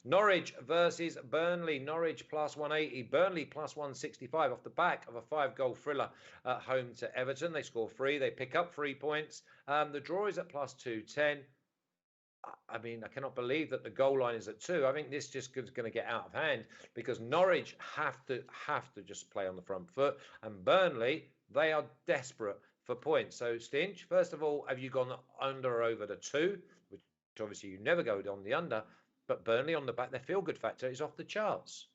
Norwich versus Burnley. Norwich plus 180. Burnley plus 165 off the back of a 5-goal thriller at home to Everton. They score 3. They pick up 3 points. The draw is at plus 210. I mean, I cannot believe that the goal line is at 2. I think this just is going to get out of hand because Norwich have to just play on the front foot, and Burnley, they are desperate for points. So, Stinch, first of all, have you gone under or over the 2, which obviously you never go on the under, but Burnley on the back, their feel-good factor is off the charts.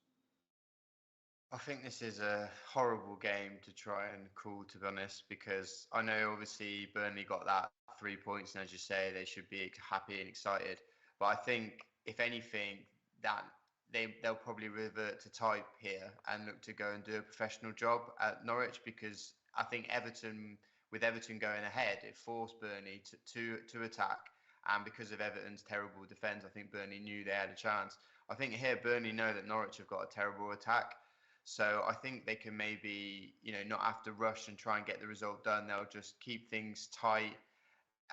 I think this is a horrible game to try and call, to be honest, because I know obviously Burnley got that 3 points, and as you say, they should be happy and excited. But I think, if anything, that they'll probably revert to type here and look to go and do a professional job at Norwich, because I think with Everton going ahead, it forced Burnley to attack. And because of Everton's terrible defence, I think Burnley knew they had a chance. I think here Burnley know that Norwich have got a terrible attack. So I think they can maybe, not have to rush and try and get the result done. They'll just keep things tight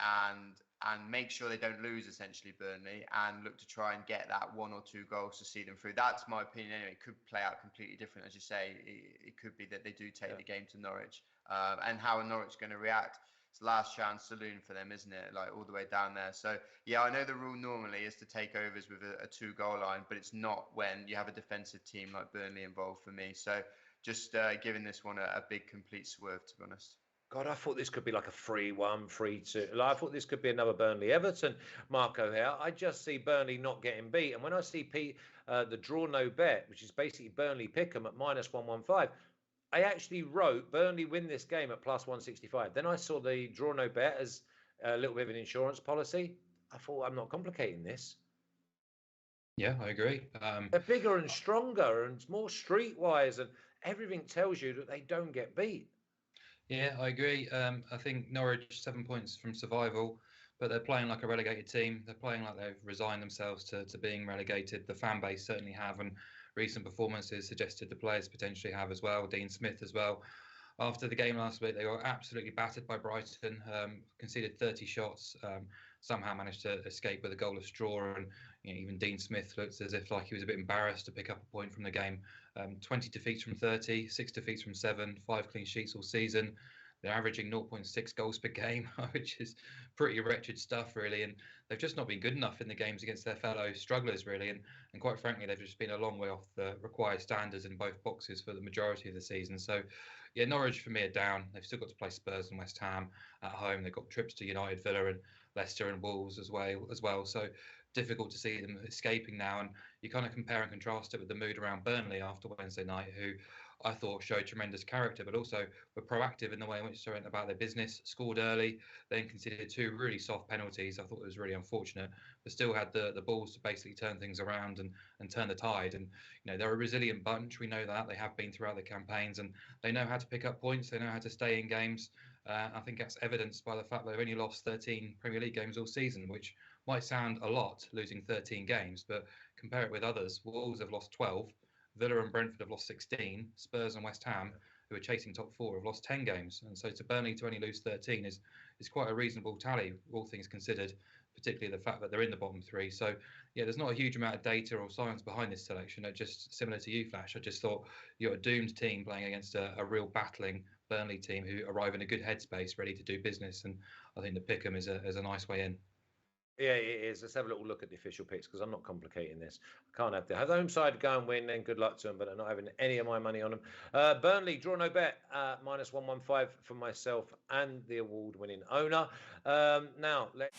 and make sure they don't lose, essentially, Burnley, and look to try and get that 1 or 2 goals to see them through. That's my opinion anyway. It could play out completely different, as you say. It could be that they do take the game to Norwich. And how are Norwich going to react? It's last chance saloon for them, isn't it? Like all the way down there. So, yeah, I know the rule normally is to take overs with a 2-goal line, but it's not when you have a defensive team like Burnley involved for me. So just giving this one a big complete swerve, to be honest. God, I thought this could be like a 3-1, 3-2. I thought this could be another Burnley-Everton, Marco here. I just see Burnley not getting beat. And when I see the draw no bet, which is basically Burnley pick 'em at minus 115, I actually wrote Burnley win this game at plus 165. Then I saw the draw no bet as a little bit of an insurance policy. I thought, I'm not complicating this. Yeah, I agree. They're bigger and stronger and more streetwise, and everything tells you that they don't get beat. Yeah, I agree. I think Norwich 7 points from survival, but they're playing like a relegated team. They're playing like they've resigned themselves to being relegated. The fan base certainly have, and recent performances suggested the players potentially have as well. Dean Smith as well. After the game last week, they were absolutely battered by Brighton, conceded 30 shots, somehow managed to escape with a goalless draw. And even Dean Smith looked as if like he was a bit embarrassed to pick up a point from the game. 20 defeats from 30, 6 defeats from 7, 5 clean sheets all season. They're averaging 0.6 goals per game, which is pretty wretched stuff, really. And they've just not been good enough in the games against their fellow strugglers, really. And quite frankly, they've just been a long way off the required standards in both boxes for the majority of the season. So, yeah, Norwich for me are down. They've still got to play Spurs and West Ham at home. They've got trips to United, Villa and Leicester and Wolves as well. So difficult to see them escaping now. And you kind of compare and contrast it with the mood around Burnley after Wednesday night, who I thought showed tremendous character, but also were proactive in the way in which they went about their business, scored early, then conceded 2 really soft penalties. I thought it was really unfortunate, but still had the balls to basically turn things around and turn the tide. And, they're a resilient bunch. We know that. They have been throughout the campaigns, and they know how to pick up points. They know how to stay in games. I think that's evidenced by the fact they've only lost 13 Premier League games all season, which might sound a lot, losing 13 games, but compare it with others. Wolves have lost 12. Villa and Brentford have lost 16. Spurs and West Ham, who are chasing top 4, have lost 10 games. And so to Burnley to only lose 13 is quite a reasonable tally, all things considered, particularly the fact that they're in the bottom 3. So, yeah, there's not a huge amount of data or science behind this selection. Just similar to you, Flash, I just thought you're a doomed team playing against a real battling Burnley team who arrive in a good headspace, ready to do business. And I think the pick'em is a nice way in. Yeah, it is. Let's have a little look at the official picks because I'm not complicating this. I can't have the home side go and win, then good luck to them, but I'm not having any of my money on them. Burnley, draw no bet, minus 115 for myself and the award-winning owner. Now, let's...